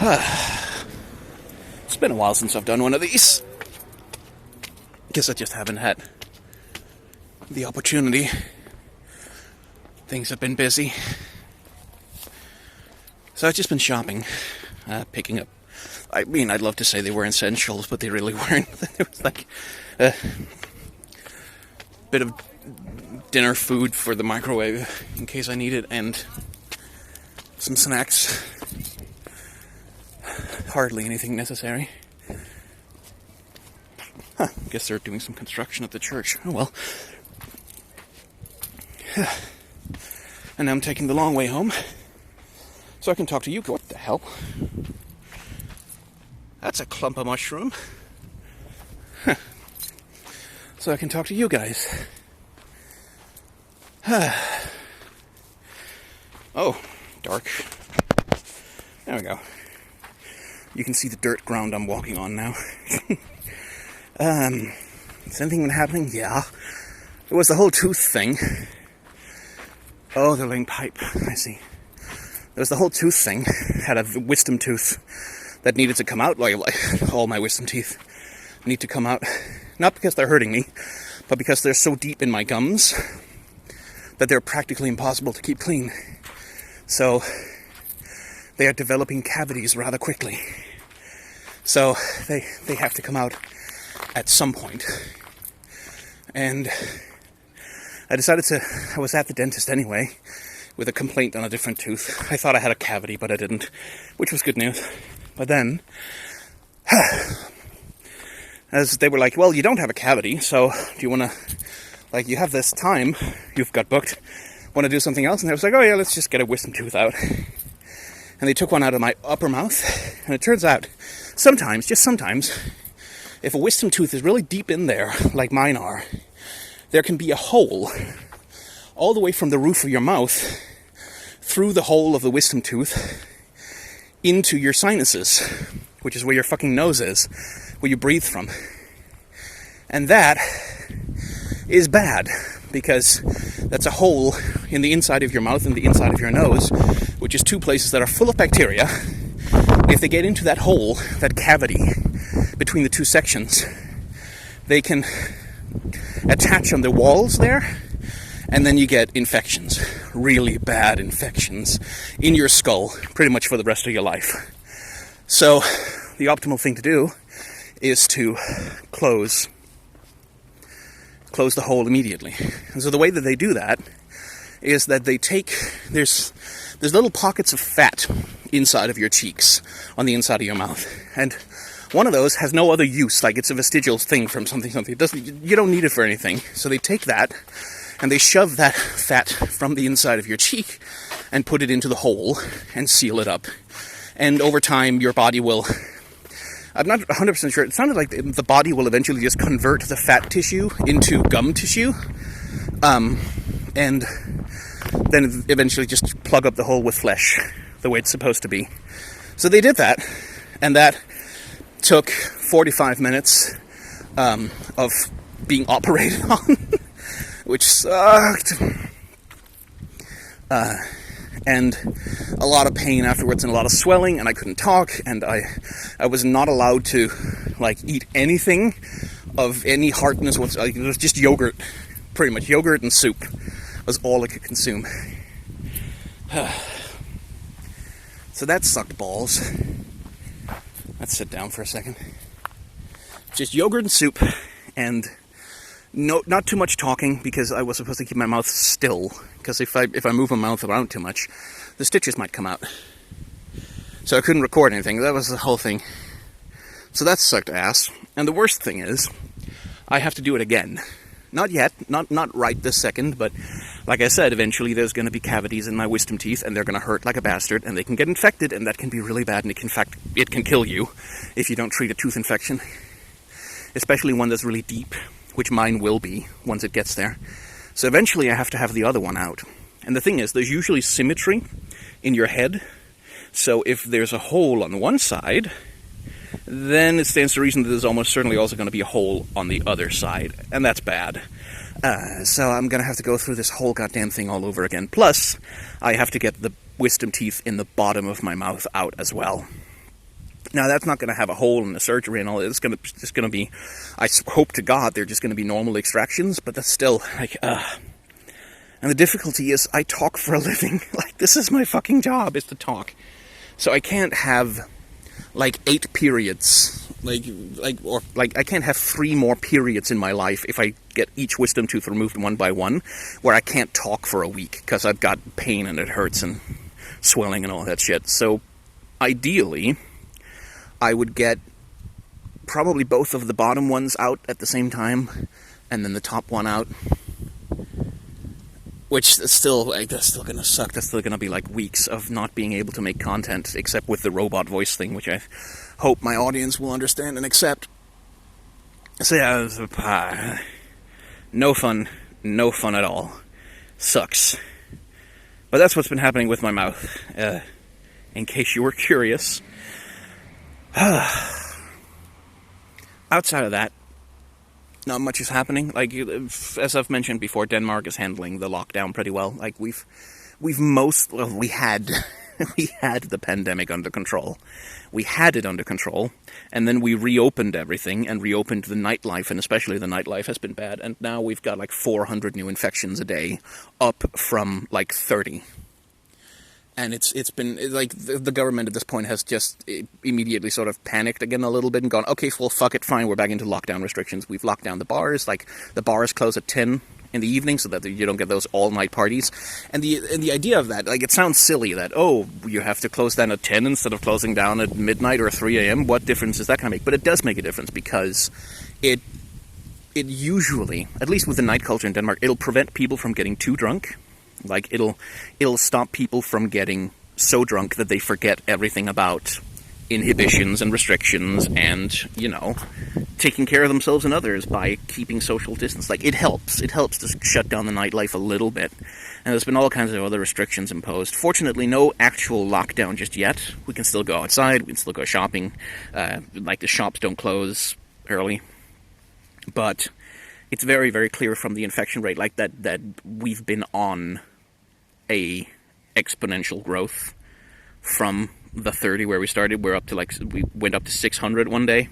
It's been a while since I've done one of these. Guess I just haven't had the opportunity. Things have been busy. So I've just been shopping, picking up. I mean, I'd love to say they were essentials, but they really weren't. There was like a bit of dinner food for the microwave in case I need it, and some snacks. Hardly anything necessary. Guess they're doing some construction at the church. Oh well. And now I'm taking the long way home, so I can talk to you. What the hell? That's a clump of mushroom. So I can talk to you guys. Oh, dark. There we go. You can see the dirt ground I'm walking on now. Has anything been happening? Yeah. It was the whole tooth thing. Oh, they're laying pipe. I see. There was the whole tooth thing. Had a wisdom tooth that needed to come out. Like all my wisdom teeth need to come out. Not because they're hurting me, but because they're so deep in my gums that they're practically impossible to keep clean. So they are developing cavities rather quickly. So they have to come out at some point. And I was at the dentist anyway, with a complaint on a different tooth. I thought I had a cavity, but I didn't, which was good news. But then, as they were like, well, you don't have a cavity, so do you want to, like, you have this time, you've got booked, want to do something else? And I was like, oh yeah, let's just get a wisdom tooth out. And they took one out of my upper mouth, and it turns out, sometimes, just sometimes, if a wisdom tooth is really deep in there, like mine are, there can be a hole all the way from the roof of your mouth through the hole of the wisdom tooth into your sinuses, which is where your fucking nose is, where you breathe from. And that is bad, because that's a hole in the inside of your mouth and the inside of your nose, which is two places that are full of bacteria. If they get into that hole, that cavity between the two sections, they can attach on the walls there, and then you get infections, really bad infections, in your skull, pretty much for the rest of your life. So, the optimal thing to do is to close the hole immediately. And so the way that they do that is that they take, there's little pockets of fat inside of your cheeks, on the inside of your mouth, and one of those has no other use, like it's a vestigial thing from something. You don't need it for anything. So they take that, and they shove that fat from the inside of your cheek, and put it into the hole, and seal it up. And over time, your body will, I'm not 100% sure, it sounded like the body will eventually just convert the fat tissue into gum tissue, and then eventually just plug up the hole with flesh, the way it's supposed to be. So they did that, and that took 45 minutes of being operated on, which sucked. And a lot of pain afterwards, and a lot of swelling, and I couldn't talk, and I was not allowed to, like, eat anything of any hardness. It was just yogurt, pretty much. Yogurt and soup was all I could consume. So that sucked balls. Let's sit down for a second. Just yogurt and soup, and not too much talking, because I was supposed to keep my mouth still, because if I move my mouth around too much, the stitches might come out. So I couldn't record anything. That was the whole thing. So that sucked ass. And the worst thing is, I have to do it again. Not yet, not right this second, but like I said, eventually there's going to be cavities in my wisdom teeth, and they're going to hurt like a bastard, and they can get infected, and that can be really bad, and it can kill you if you don't treat a tooth infection, especially one that's really deep, which mine will be once it gets there. So eventually I have to have the other one out. And the thing is, there's usually symmetry in your head, so if there's a hole on one side, then it stands to reason that there's almost certainly also going to be a hole on the other side, and that's bad. So I'm going to have to go through this whole goddamn thing all over again. Plus, I have to get the wisdom teeth in the bottom of my mouth out as well. Now, that's not going to have a hole in the surgery and all. It's just going to be, I hope to God, they're just going to be normal extractions, but that's still, like, And the difficulty is, I talk for a living. Like, this is my fucking job, is to talk. So I can't have, like, 8 periods. I can't have 3 more periods in my life if I get each wisdom tooth removed one by one, where I can't talk for a week, because I've got pain and it hurts and swelling and all that shit. So, ideally, I would get probably both of the bottom ones out at the same time, and then the top one out. Which is still, like, that's still gonna suck. That's still gonna be, like, weeks of not being able to make content, except with the robot voice thing, which I hope my audience will understand and accept. So yeah, no fun at all. Sucks. But that's what's been happening with my mouth, in case you were curious. Outside of that, not much is happening. Like, as I've mentioned before, Denmark is handling the lockdown pretty well. Like, we had the pandemic under control. We had it under control, and then we reopened everything, and reopened the nightlife, and especially the nightlife has been bad, and now we've got like 400 new infections a day, up from like 30. And it's been, like, the government at this point has just immediately sort of panicked again a little bit and gone, okay, well, fuck it, fine, we're back into lockdown restrictions. We've locked down the bars. Like, the bars close at 10 in the evening so that you don't get those all-night parties. And the idea of that, like, it sounds silly that, oh, you have to close down at 10 instead of closing down at midnight or 3 a.m. What difference is that going to make? But it does make a difference, because it usually, at least with the night culture in Denmark, it'll prevent people from getting too drunk. Like, it'll stop people from getting so drunk that they forget everything about inhibitions and restrictions and, you know, taking care of themselves and others by keeping social distance. Like, it helps. It helps to shut down the nightlife a little bit. And there's been all kinds of other restrictions imposed. Fortunately, no actual lockdown just yet. We can still go outside. We can still go shopping. Like, the shops don't close early. But it's very, very clear from the infection rate, like, that we've been on a exponential growth from the 30 where we started. We're up to, like, we went up to 600 one day.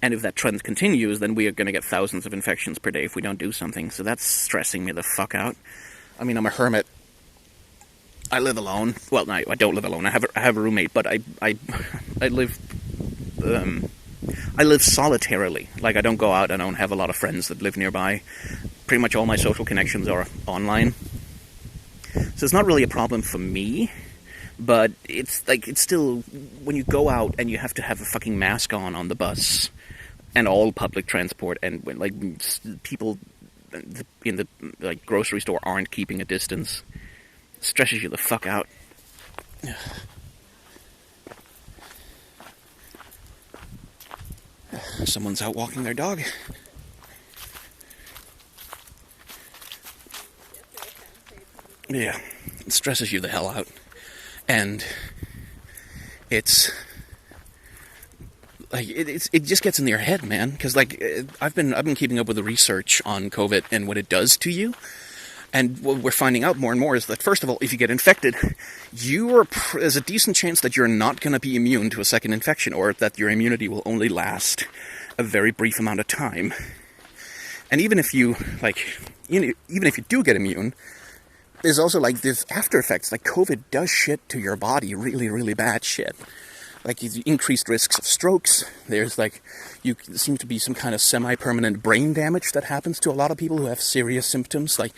And if that trend continues, then we are going to get thousands of infections per day if we don't do something. So that's stressing me the fuck out. I mean, I'm a hermit. I live alone. Well, no, I don't live alone. I have a roommate, but I live solitarily. Like, I don't go out. I don't have a lot of friends that live nearby. Pretty much all my social connections are online. So it's not really a problem for me, but it's like, it's still, when you go out and you have to have a fucking mask on the bus and all public transport, and when, like, people in the, like, grocery store aren't keeping a distance, it stresses you the fuck out. Someone's out walking their dog. Yeah, it stresses you the hell out. And it's like, it just gets in your head, man. Because, like, I've been keeping up with the research on COVID and what it does to you. And what we're finding out more and more is that, first of all, if you get infected, there's a decent chance that you're not going to be immune to a second infection, or that your immunity will only last a very brief amount of time. And even if you, like, even if you do get immune, there's also, like, this after effects. Like, COVID does shit to your body, really, really bad shit. Like, increased risks of strokes. There's, like, there seems to be some kind of semi-permanent brain damage that happens to a lot of people who have serious symptoms. Like,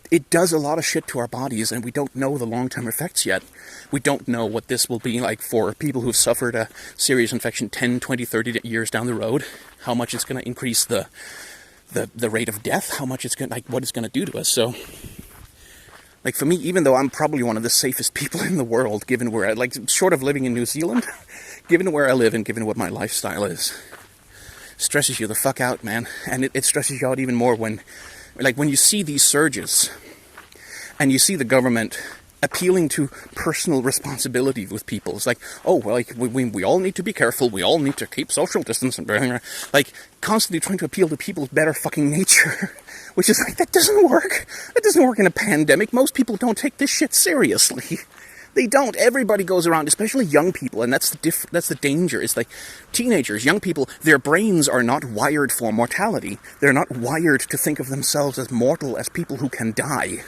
it does a lot of shit to our bodies, and we don't know the long-term effects yet. We don't know what this will be like for people who've suffered a serious infection 10, 20, 30 years down the road. How much it's going to increase the rate of death. How much it's going to, like, what it's going to do to us. So, like, for me, even though I'm probably one of the safest people in the world, given where short of living in New Zealand, given where I live and given what my lifestyle is, stresses you the fuck out, man. And it stresses you out even more when you see these surges, and you see the government appealing to personal responsibility with people. It's like, oh, well, like, we all need to be careful, we all need to keep social distance, and like, constantly trying to appeal to people's better fucking nature. Which is like, that doesn't work. That doesn't work in a pandemic. Most people don't take this shit seriously. They don't. Everybody goes around, especially young people, and that's the danger. It's like teenagers, young people, their brains are not wired for mortality. They're not wired to think of themselves as mortal, as people who can die.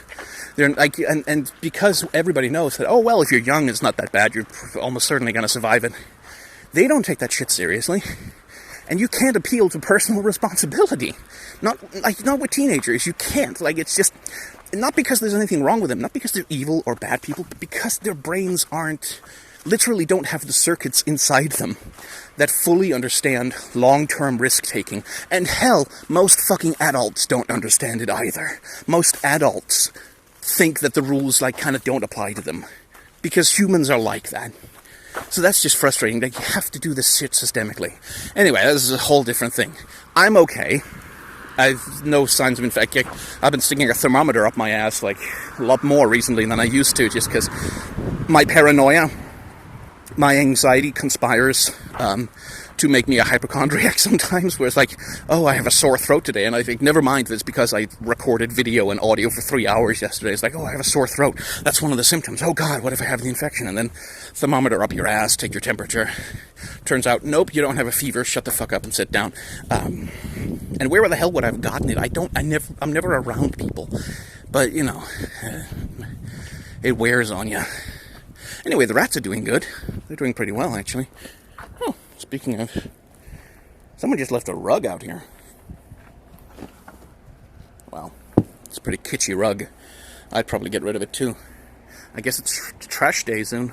They're like, and because everybody knows that, oh, well, if you're young, it's not that bad, you're almost certainly going to survive it. They don't take that shit seriously. And you can't appeal to personal responsibility. Not with teenagers. You can't. Like, it's just, not because there's anything wrong with them, not because they're evil or bad people, but because their brains literally don't have the circuits inside them that fully understand long-term risk-taking. And hell, most fucking adults don't understand it either. Most adults think that the rules, like, kind of don't apply to them. Because humans are like that. So that's just frustrating. Like, you have to do this shit systemically. Anyway, this is a whole different thing. I'm okay. I've no signs of infection. I've been sticking a thermometer up my ass, like, a lot more recently than I used to, just because my paranoia, my anxiety conspires to make me a hypochondriac sometimes, where it's like, oh, I have a sore throat today, and I think, never mind, it's because I recorded video and audio for 3 hours yesterday. It's like, oh, I have a sore throat. That's one of the symptoms. Oh, God, what if I have the infection? And then thermometer up your ass, take your temperature. Turns out, nope, you don't have a fever. Shut the fuck up and sit down. And where the hell would I have gotten it? I'm never around people. But, you know, it wears on you. Anyway, the rats are doing good. They're doing pretty well, actually. Oh, speaking of, someone just left a rug out here. Wow, it's a pretty kitschy rug. I'd probably get rid of it too. I guess it's trash day soon.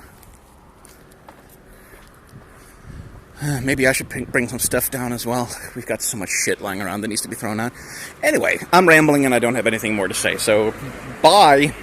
Maybe I should bring some stuff down as well. We've got so much shit lying around that needs to be thrown out. Anyway, I'm rambling and I don't have anything more to say, so bye.